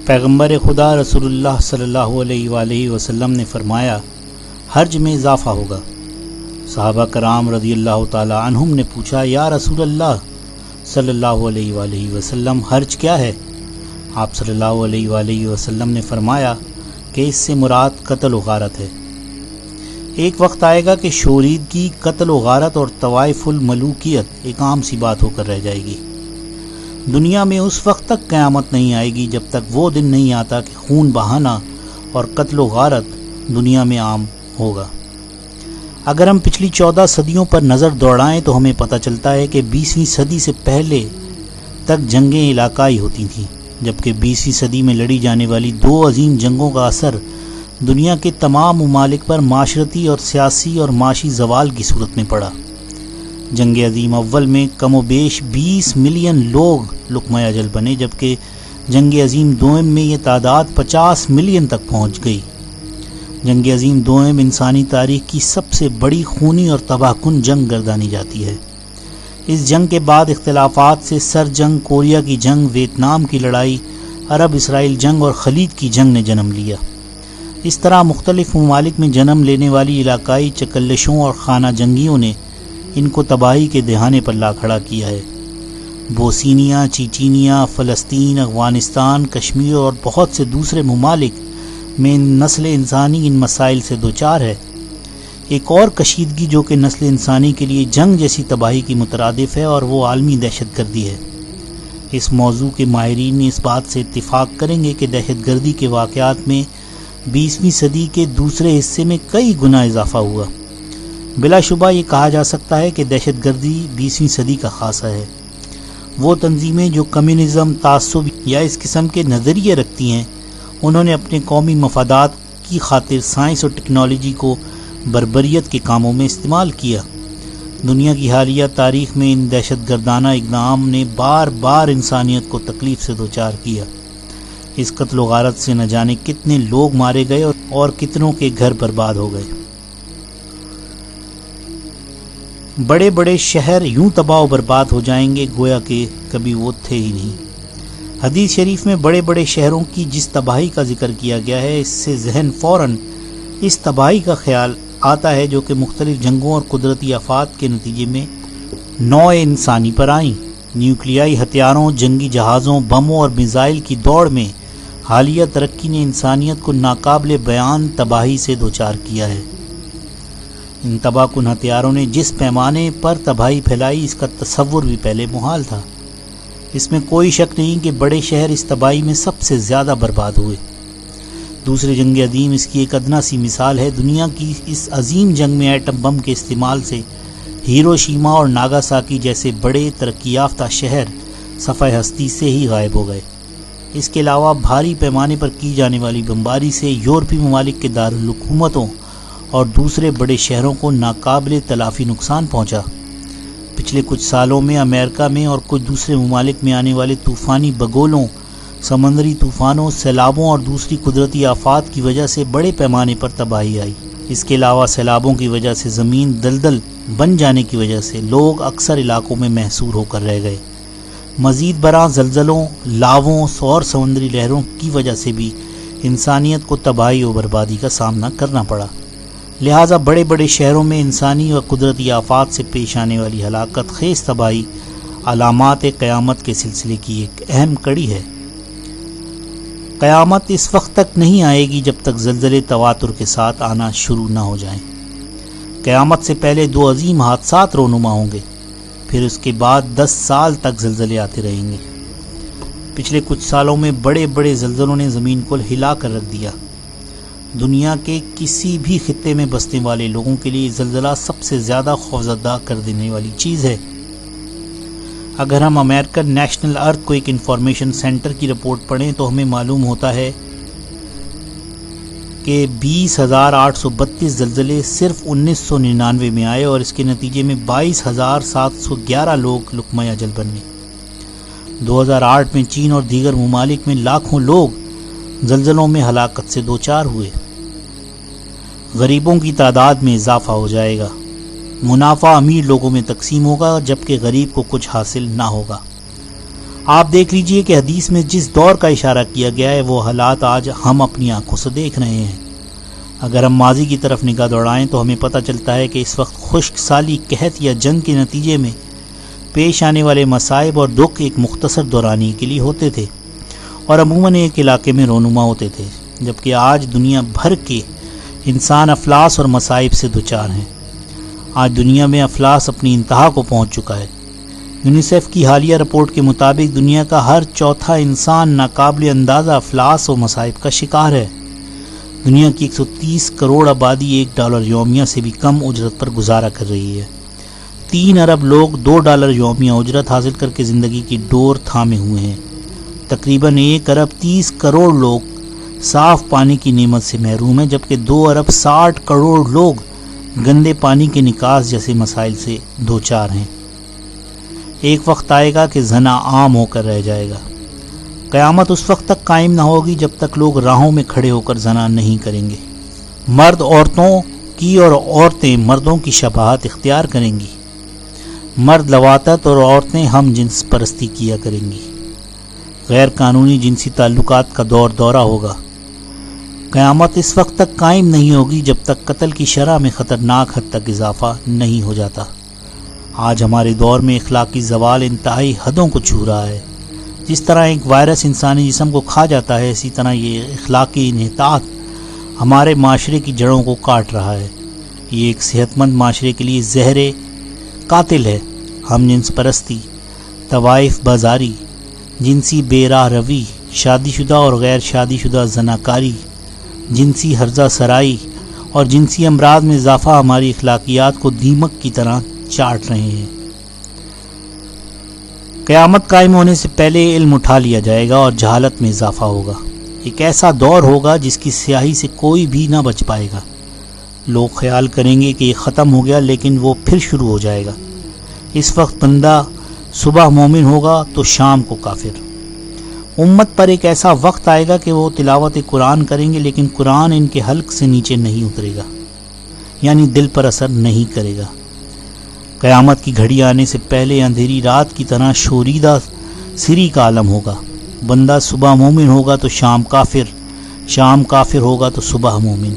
پیغمبر خدا رسول اللہ صلی اللہ علیہ وآلہ وسلم نے فرمایا حج میں اضافہ ہوگا۔ صحابہ کرام رضی اللہ تعالی عنہم نے پوچھا یا رسول اللہ صلی اللہ علیہ وآلہ وسلم حج کیا ہے؟ آپ صلی اللہ علیہ وآلہ وسلم نے فرمایا کہ اس سے مراد قتل و غارت ہے۔ ایک وقت آئے گا کہ شوریدگی، قتل و غارت اور طوائف الملوکیت ایک عام سی بات ہو کر رہ جائے گی۔ دنیا میں اس وقت تک قیامت نہیں آئے گی جب تک وہ دن نہیں آتا کہ خون بہانا اور قتل و غارت دنیا میں عام ہوگا۔ اگر ہم پچھلی 14 صدیوں پر نظر دوڑائیں تو ہمیں پتہ چلتا ہے کہ 20ویں صدی سے پہلے تک جنگیں علاقائی ہوتی تھیں، جبکہ 20ویں صدی میں لڑی جانے والی 2 عظیم جنگوں کا اثر دنیا کے تمام ممالک پر معاشرتی اور سیاسی اور معاشی زوال کی صورت میں پڑا۔ جنگ عظیم اول میں کم و بیش 20 ملین لوگ لقمہ اجل بنے، جبکہ جنگ عظیم دوم میں یہ تعداد 50 ملین تک پہنچ گئی۔ جنگ عظیم دوم انسانی تاریخ کی سب سے بڑی خونی اور تباہ کن جنگ گردانی جاتی ہے۔ اس جنگ کے بعد اختلافات سے سر جنگ، کوریا کی جنگ، ویتنام کی لڑائی، عرب اسرائیل جنگ اور خلیج کی جنگ نے جنم لیا۔ اس طرح مختلف ممالک میں جنم لینے والی علاقائی چکلشوں اور خانہ جنگیوں نے ان کو تباہی کے دہانے پر لا کھڑا کیا ہے۔ بوسنیا، چیچینیا، فلسطین، افغانستان، کشمیر اور بہت سے دوسرے ممالک میں نسل انسانی ان مسائل سے دوچار ہے۔ ایک اور کشیدگی جو کہ نسل انسانی کے لیے جنگ جیسی تباہی کی مترادف ہے اور وہ عالمی دہشت گردی ہے۔ اس موضوع کے ماہرین اس بات سے اتفاق کریں گے کہ دہشت گردی کے واقعات میں 20ویں صدی کے دوسرے حصے میں کئی گنا اضافہ ہوا۔ بلا شبہ یہ کہا جا سکتا ہے کہ دہشت گردی 20ویں صدی کا خاصہ ہے۔ وہ تنظیمیں جو کمیونزم، تعصب یا اس قسم کے نظریے رکھتی ہیں، انہوں نے اپنے قومی مفادات کی خاطر سائنس اور ٹیکنالوجی کو بربریت کے کاموں میں استعمال کیا۔ دنیا کی حالیہ تاریخ میں ان دہشت گردانہ اقدام نے بار بار انسانیت کو تکلیف سے دوچار کیا۔ اس قتل و غارت سے نہ جانے کتنے لوگ مارے گئے اور کتنوں کے گھر برباد ہو گئے۔ بڑے بڑے شہر یوں تباہ و برباد ہو جائیں گے گویا کہ کبھی وہ تھے ہی نہیں۔ حدیث شریف میں بڑے بڑے شہروں کی جس تباہی کا ذکر کیا گیا ہے، اس سے ذہن فوراً اس تباہی کا خیال آتا ہے جو کہ مختلف جنگوں اور قدرتی آفات کے نتیجے میں نوع انسانی پر آئیں۔ نیوکلیائی ہتھیاروں، جنگی جہازوں، بموں اور میزائل کی دوڑ میں حالیہ ترقی نے انسانیت کو ناقابل بیان تباہی سے دوچار کیا ہے۔ ان تباہ کن ہتھیاروں نے جس پیمانے پر تباہی پھیلائی، اس کا تصور بھی پہلے محال تھا۔ اس میں کوئی شک نہیں کہ بڑے شہر اس تباہی میں سب سے زیادہ برباد ہوئے۔ دوسری جنگ عظیم اس کی ایک ادنا سی مثال ہے۔ دنیا کی اس عظیم جنگ میں ایٹم بم کے استعمال سے ہیروشیما اور ناگاساکی جیسے بڑے ترقی یافتہ شہر صفحہ ہستی سے ہی غائب ہو گئے۔ اس کے علاوہ بھاری پیمانے پر کی جانے والی بمباری سے یورپی ممالک کے دارالحکومتوں اور دوسرے بڑے شہروں کو ناقابل تلافی نقصان پہنچا۔ پچھلے کچھ سالوں میں امریکہ میں اور کچھ دوسرے ممالک میں آنے والے طوفانی بگولوں، سمندری طوفانوں، سیلابوں اور دوسری قدرتی آفات کی وجہ سے بڑے پیمانے پر تباہی آئی۔ اس کے علاوہ سیلابوں کی وجہ سے زمین دلدل بن جانے کی وجہ سے لوگ اکثر علاقوں میں محصور ہو کر رہ گئے۔ مزید برآں زلزلوں، لاووں اور سمندری لہروں کی وجہ سے بھی انسانیت کو تباہی و بربادی کا سامنا کرنا پڑا۔ لہٰذا بڑے بڑے شہروں میں انسانی و قدرتی آفات سے پیش آنے والی ہلاکت خیز تباہی علامات قیامت کے سلسلے کی ایک اہم کڑی ہے۔ قیامت اس وقت تک نہیں آئے گی جب تک زلزلے تواتر کے ساتھ آنا شروع نہ ہو جائیں۔ قیامت سے پہلے 2 عظیم حادثات رونما ہوں گے، پھر اس کے بعد 10 سال تک زلزلے آتے رہیں گے۔ پچھلے کچھ سالوں میں بڑے بڑے زلزلوں نے زمین کو ہلا کر رکھ دیا۔ دنیا کے کسی بھی خطے میں بسنے والے لوگوں کے لیے زلزلہ سب سے زیادہ خوفزدہ کر دینے والی چیز ہے۔ اگر ہم امریکن نیشنل ارتھ کوئک انفارمیشن سینٹر کی رپورٹ پڑھیں تو ہمیں معلوم ہوتا ہے کہ 20,832 زلزلے صرف 1999 میں آئے اور اس کے نتیجے میں 22,711 لوگ لقمہ اجل بنے۔ 2008 میں چین اور دیگر ممالک میں لاکھوں لوگ زلزلوں میں ہلاکت سے دوچار ہوئے۔ غریبوں کی تعداد میں اضافہ ہو جائے گا۔ منافع امیر لوگوں میں تقسیم ہوگا جبکہ غریب کو کچھ حاصل نہ ہوگا۔ آپ دیکھ لیجئے کہ حدیث میں جس دور کا اشارہ کیا گیا ہے وہ حالات آج ہم اپنی آنکھوں سے دیکھ رہے ہیں۔ اگر ہم ماضی کی طرف نگاہ دوڑائیں تو ہمیں پتہ چلتا ہے کہ اس وقت خشک سالی، قحط یا جنگ کے نتیجے میں پیش آنے والے مصائب اور دکھ ایک مختصر دورانی کے لیے ہوتے تھے اور عموماً ایک علاقے میں رونما ہوتے تھے، جبکہ آج دنیا بھر کے انسان افلاس اور مصائب سے دوچار ہیں۔ آج دنیا میں افلاس اپنی انتہا کو پہنچ چکا ہے۔ یونیسیف کی حالیہ رپورٹ کے مطابق دنیا کا ہر چوتھا انسان ناقابل اندازہ افلاس و مصائب کا شکار ہے۔ دنیا کی 130 کروڑ آبادی $1 یومیہ سے بھی کم اجرت پر گزارا کر رہی ہے۔ 3 ارب لوگ $2 یومیہ اجرت حاصل کر کے زندگی کی ڈور تھامے ہوئے ہیں۔ تقریباً 1 ارب 30 کروڑ لوگ صاف پانی کی نعمت سے محروم ہیں، جبکہ 2 ارب 60 کروڑ لوگ گندے پانی کے نکاس جیسے مسائل سے دوچار ہیں۔ ایک وقت آئے گا کہ زنا عام ہو کر رہ جائے گا۔ قیامت اس وقت تک قائم نہ ہوگی جب تک لوگ راہوں میں کھڑے ہو کر زنا نہیں کریں گے۔ مرد عورتوں کی اور عورتیں مردوں کی شباہت اختیار کریں گی۔ مرد لواطت اور عورتیں ہم جنس پرستی کیا کریں گی۔ غیر قانونی جنسی تعلقات کا دورہ ہوگا۔ قیامت اس وقت تک قائم نہیں ہوگی جب تک قتل کی شرح میں خطرناک حد تک اضافہ نہیں ہو جاتا۔ آج ہمارے دور میں اخلاقی زوال انتہائی حدوں کو چھو رہا ہے۔ جس طرح ایک وائرس انسانی جسم کو کھا جاتا ہے، اسی طرح یہ اخلاقی انحطاط ہمارے معاشرے کی جڑوں کو کاٹ رہا ہے۔ یہ ایک صحت مند معاشرے کے لیے زہر قاتل ہے۔ ہم جنس پرستی، طوائف بازاری، جنسی بے راہ روی، شادی شدہ اور غیر شادی شدہ زناکاری، جنسی ہرزہ سرائی اور جنسی امراض میں اضافہ ہماری اخلاقیات کو دیمک کی طرح چاٹ رہے ہیں۔ قیامت قائم ہونے سے پہلے علم اٹھا لیا جائے گا اور جہالت میں اضافہ ہوگا۔ ایک ایسا دور ہوگا جس کی سیاہی سے کوئی بھی نہ بچ پائے گا۔ لوگ خیال کریں گے کہ یہ ختم ہو گیا، لیکن وہ پھر شروع ہو جائے گا۔ اس وقت بندہ صبح مومن ہوگا تو شام کو کافر۔ امت پر ایک ایسا وقت آئے گا کہ وہ تلاوت قرآن کریں گے، لیکن قرآن ان کے حلق سے نیچے نہیں اترے گا، یعنی دل پر اثر نہیں کرے گا۔ قیامت کی گھڑی آنے سے پہلے اندھیری رات کی طرح شوریدہ سری کا عالم ہوگا۔ بندہ صبح مومن ہوگا تو شام کافر، شام کافر ہوگا تو صبح مومن۔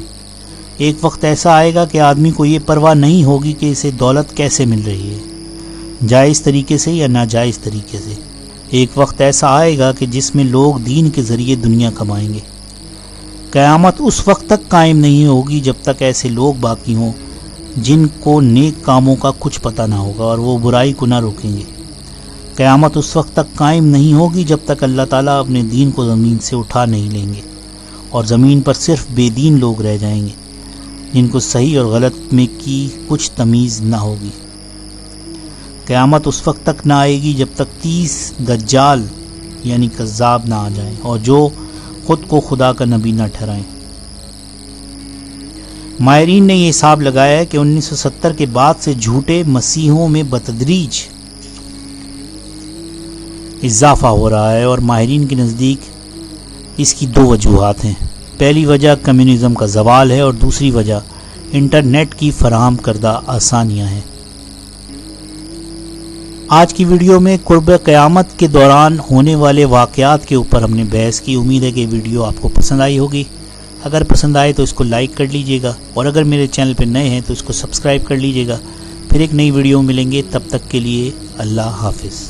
ایک وقت ایسا آئے گا کہ آدمی کو یہ پرواہ نہیں ہوگی کہ اسے دولت کیسے مل رہی ہے، جائز طریقے سے یا ناجائز طریقے سے۔ ایک وقت ایسا آئے گا کہ جس میں لوگ دین کے ذریعے دنیا کمائیں گے۔ قیامت اس وقت تک قائم نہیں ہوگی جب تک ایسے لوگ باقی ہوں جن کو نیک کاموں کا کچھ پتہ نہ ہوگا اور وہ برائی کو نہ روکیں گے۔ قیامت اس وقت تک قائم نہیں ہوگی جب تک اللہ تعالیٰ اپنے دین کو زمین سے اٹھا نہیں لیں گے اور زمین پر صرف بے دین لوگ رہ جائیں گے جن کو صحیح اور غلط میں کی کچھ تمیز نہ ہوگی۔ قیامت اس وقت تک نہ آئے گی جب تک 30 دجال یعنی کذاب نہ آ جائیں اور جو خود کو خدا کا نبی نہ ٹھہرائیں۔ ماہرین نے یہ حساب لگایا ہے کہ 1970 کے بعد سے جھوٹے مسیحوں میں بتدریج اضافہ ہو رہا ہے، اور ماہرین کے نزدیک اس کی 2 وجوہات ہیں۔ پہلی وجہ کمیونزم کا زوال ہے اور دوسری وجہ انٹرنیٹ کی فراہم کردہ آسانیاں ہیں۔ آج کی ویڈیو میں قرب قیامت کے دوران ہونے والے واقعات کے اوپر ہم نے بحث کی۔ امید ہے کہ ویڈیو آپ کو پسند آئی ہوگی۔ اگر پسند آئے تو اس کو لائک کر لیجئے گا، اور اگر میرے چینل پہ نئے ہیں تو اس کو سبسکرائب کر لیجئے گا۔ پھر ایک نئی ویڈیو ملیں گے، تب تک کے لیے اللہ حافظ۔